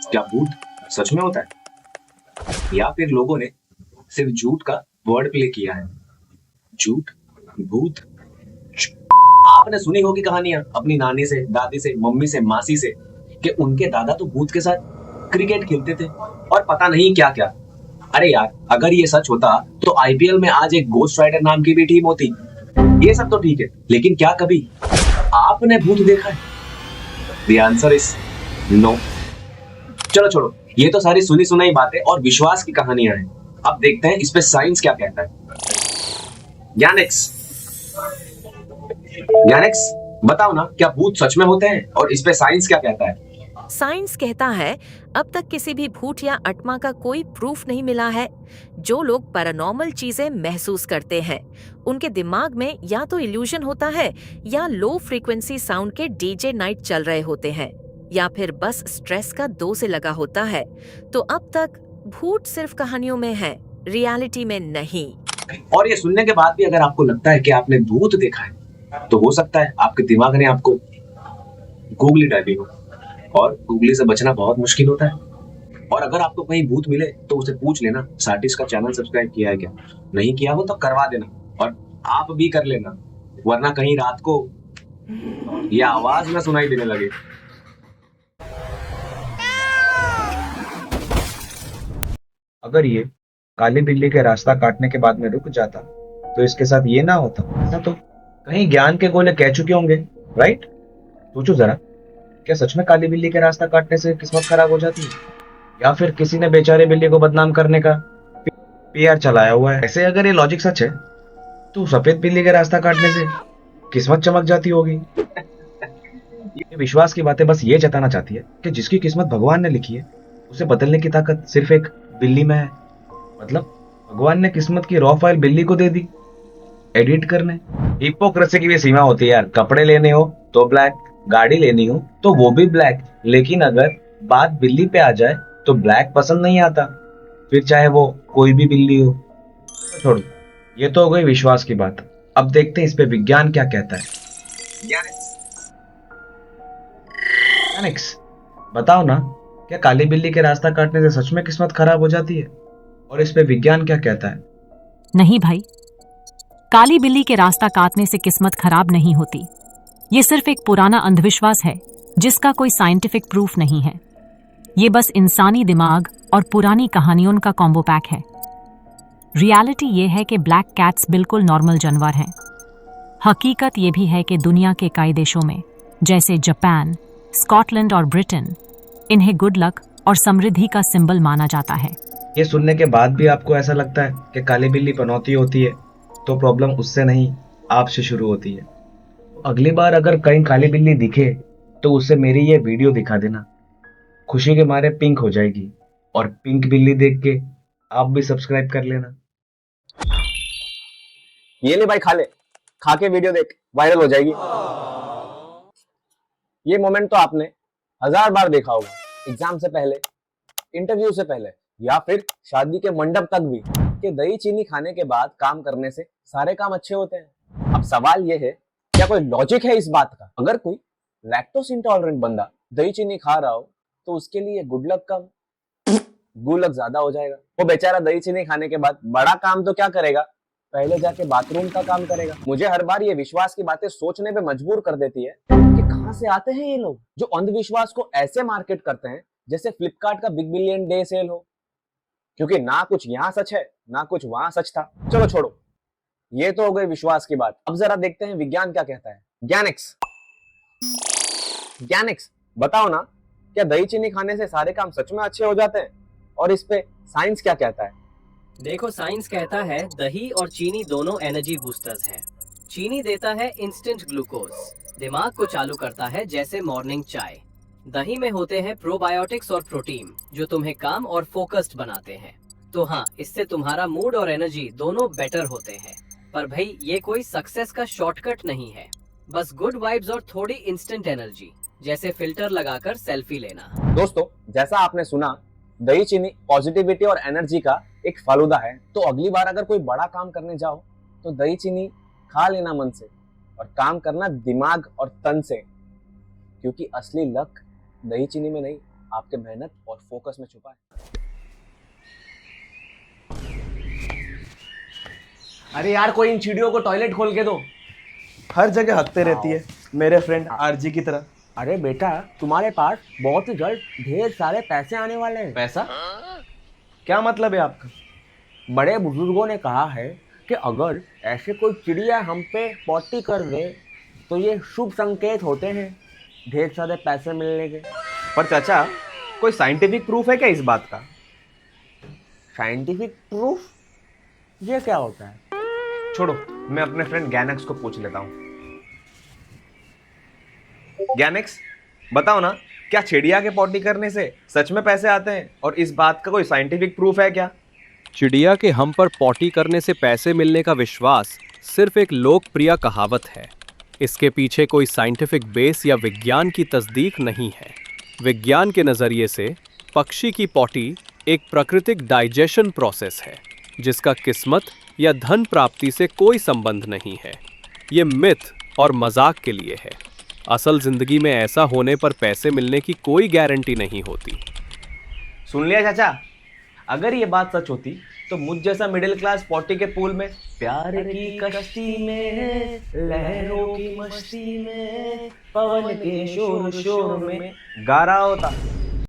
क्या भूत सच में होता है या फिर लोगों ने सिर्फ झूठ का वर्ड प्ले किया है? झूठ, भूत। आपने सुनी होगी कहानियां अपनी नानी से, दादी से, मम्मी से, मासी से कि उनके दादा तो भूत के साथ क्रिकेट खेलते थे और पता नहीं क्या क्या। अरे यार, अगर ये सच होता तो आईपीएल में आज एक गोस्ट राइडर नाम की भी टीम होती। ये सब तो ठीक है, लेकिन क्या कभी आपने भूत देखा है? The answer is no। चलो छोड़ो, ये तो सारी सुनी सुनाई बातें और विश्वास की कहानियां हैं। अब देखते हैं इस पे साइंस क्या कहता है। ज्ञानेक्स, ज्ञानेक्स बताओ ना, क्या भूत सच में होते हैं और इस पे साइंस क्या कहता है? साइंस कहता है अब तक किसी भी भूत या आत्मा का कोई प्रूफ नहीं मिला है। जो लोग पैरानॉर्मल चीजें महसूस करते हैं उनके दिमाग में या तो इल्यूजन होता है या लो फ्रीक्वेंसी साउंड के डीजे नाइट चल रहे होते हैं या फिर बस स्ट्रेस का दो से लगा होता है। तो अब तक भूत सिर्फ कहानियों में है, रियलिटी में नहीं। और ये सुनने के बाद भी अगर आपको लगता है कि आपने भूत देखा है तो हो सकता है आपके दिमाग ने आपको गूगली डाली हो, और गूगली से बचना बहुत मुश्किल होता है। और अगर आपको कहीं भूत मिले तो उसे पूछ लेना सार्टिस का चैनल सब्सक्राइब किया है क्या। नहीं किया हो तो करवा देना, और आप भी कर लेना, वरना कहीं रात को ये आवाज ना सुनाई देने लगे। अगर ये काली बिल्ली के रास्ता काटने के बाद में रुक जाता तो इसके साथ ये ना होता ना, तो कहीं ज्ञान के गोले कह चुके होंगे, राइट? सोचो जरा, क्या सच में काली बिल्ली के रास्ता काटने से किस्मत खराब हो जाती है, या फिर किसी ने बेचारे बिल्ली को बदनाम करने का पीआर चलाया हुआ है? ऐसे अगर ये लॉजिक सच है तो सफेद बिल्ली के रास्ता काटने से किस्मत चमक जाती होगी। ये विश्वास की बातें बस ये जताना चाहती है कि जिसकी किस्मत भगवान ने लिखी है उसे बदलने की ताकत सिर्फ एक बिल्ली में है। मतलब भगवान ने किस्मत की रॉ फाइल बिल्ली को दे दी एडिट करने। हिपोक्रेसी की भी सीमा होती है यार। कपड़े लेने हो तो ब्लैक, गाड़ी लेनी हो तो वो भी ब्लैक, लेकिन अगर बात बिल्ली पे आ जाए तो ब्लैक पसंद नहीं आता, फिर चाहे वो कोई भी बिल्ली हो। छोड़ो, ये तो हो गई विश्वास की बात। अब देखते हैं इस पे विज्ञान क्या कहता है। एनिक्स, बताओ ना, क्या काली बिल्ली के रास्ता काटने से सच में किस्मत खराब हो जाती है, और इस पे विज्ञान क्या कहता है? नहीं भाई, काली बिल्ली के रास्ता काटने से किस्मत खराब नहीं होती। ये सिर्फ एक पुराना अंधविश्वास है जिसका कोई साइंटिफिक प्रूफ नहीं है। ये बस इंसानी दिमाग और पुरानी कहानियों का कॉम्बो पैक है। रियलिटी ये है कि ब्लैक कैट्स बिल्कुल नॉर्मल जानवर हैं। हकीकत ये भी है कि दुनिया के कई देशों में, जैसे जापान, स्कॉटलैंड और ब्रिटेन, इन्हें गुड लक और समृद्धि का सिंबल माना जाता है। ये सुनने के बाद भी आपको ऐसा लगता है कि काली बिल्ली पनौती होती है, तो प्रॉब्लम उससे नहीं, आपसे शुरू होती है। अगली बार अगर कहीं काली बिल्ली दिखे तो उसे मेरी ये वीडियो दिखा देना। खुशी के मारे पिंक हो जाएगी, और पिंक बिल्ली देख के आप भी सब्सक्राइब कर लेना। ये ले भाई, खा ले, खा के वीडियो देख, वायरल हो जाएगी। ये मोमेंट तो आपने 1000 बार देखा होगा, एग्जाम से पहले, इंटरव्यू से पहले, या फिर शादी के मंडप तक भी, कि दही चीनी खाने के बाद काम करने से सारे काम अच्छे होते हैं। अब सवाल ये है, क्या कोई लॉजिक है इस बात का? अगर कोई लैक्टोस इंटॉलरेंट बंदा दही चीनी खा रहा हो तो उसके लिए गुड लक कम, गुलक ज्यादा हो जाएगा। वो बेचारा दही चीनी खाने के बाद बड़ा काम तो क्या करेगा, पहले जाके बाथरूम का काम करेगा। मुझे हर बार ये विश्वास की बातें सोचने पे मजबूर कर देती है कि कहां से आते हैं ये लोग जो अंधविश्वास को ऐसे मार्केट करते हैं जैसे फ्लिपकार्ट का बिग बिलियन डे सेल हो। क्योंकि ना कुछ यहाँ सच है ना कुछ वहां सच था। चलो छोड़ो, ये तो हो गई विश्वास की बात। अब जरा देखते हैं विज्ञान क्या कहता है। ज्ञानिक्स, ज्ञानिक्स बताओ ना, क्या दही चीनी खाने से सारे काम सच में अच्छे हो जाते हैं, और इस पे साइंस क्या कहता है? देखो, साइंस कहता है दही और चीनी दोनों एनर्जी बूस्टर्स हैं। चीनी देता है इंस्टेंट ग्लूकोज, दिमाग को चालू करता है जैसे मॉर्निंग चाय। दही में होते हैं प्रोबायोटिक्स और प्रोटीन जो तुम्हें काम और फोकस्ड बनाते हैं। तो हाँ, इससे तुम्हारा मूड और एनर्जी दोनों बेटर होते हैं। पर भाई, ये कोई सक्सेस का शॉर्टकट नहीं है। बस गुड वाइब्स और थोड़ी इंस्टेंट एनर्जी, जैसे फिल्टर लगाकर सेल्फी लेना। दोस्तों, जैसा आपने सुना, दही चीनी पॉजिटिविटी और एनर्जी का एक फालूदा है। तो अगली बार अगर कोई बड़ा काम करने जाओ तो दही चीनी खा लेना मन से, और काम करना दिमाग और तन से, क्योंकि असली लक दही चीनी में नहीं, आपके मेहनत और फोकस में छुपा है। अरे यार, कोई इन चिड़ियों को टॉयलेट खोल के दो। हर जगह हकते रहती है, मेरे फ्रेंड आरजी की तरह। अरे बेटा, तुम्हारे पास बहुत ही जल्द ढेर सारे पैसे आने वाले हैं। पैसा? क्या मतलब है आपका? बड़े बुजुर्गों ने कहा है कि अगर ऐसे कोई चिड़िया हम पे पॉटी कर दे तो ये शुभ संकेत होते हैं ढेर सारे पैसे मिलने के। पर चाचा, कोई साइंटिफिक प्रूफ है क्या इस बात का? Scientific proof? ये क्या होता है? छोड़ो, मैं अपने फ्रेंड गैनेक्स को पूछ लेता हूँ। गैनेक्स, बताओ ना, क्या चिड़िया के पॉटी करने से सच में पैसे आते हैं और इस बात का कोई साइंटिफिक प्रूफ है क्या? चिड़िया के हम पर पॉटी करने से पैसे मिलने का विश्वास सिर्फ एक लोकप्रिय कहावत है। इसके पीछे कोई साइंटिफिक बेस या विज्ञान की तस्दीक नहीं है। विज्ञान के नज़रिए से पक्षी की पॉटी एक प्राकृतिक डाइजेशन प्रोसेस है जिसका किस्मत या धन प्राप्ति से कोई संबंध नहीं है। ये मिथ और मजाक के लिए है। असल जिंदगी में ऐसा होने पर पैसे मिलने की कोई गारंटी नहीं होती। सुन लिया चाचा, अगर ये बात सच होती तो मुझ जैसा मिडिल क्लास पॉटी के पूल में प्यार की कश्ती में, लहरों की मस्ती में, पवन के शोर शोर में गा रहा होता।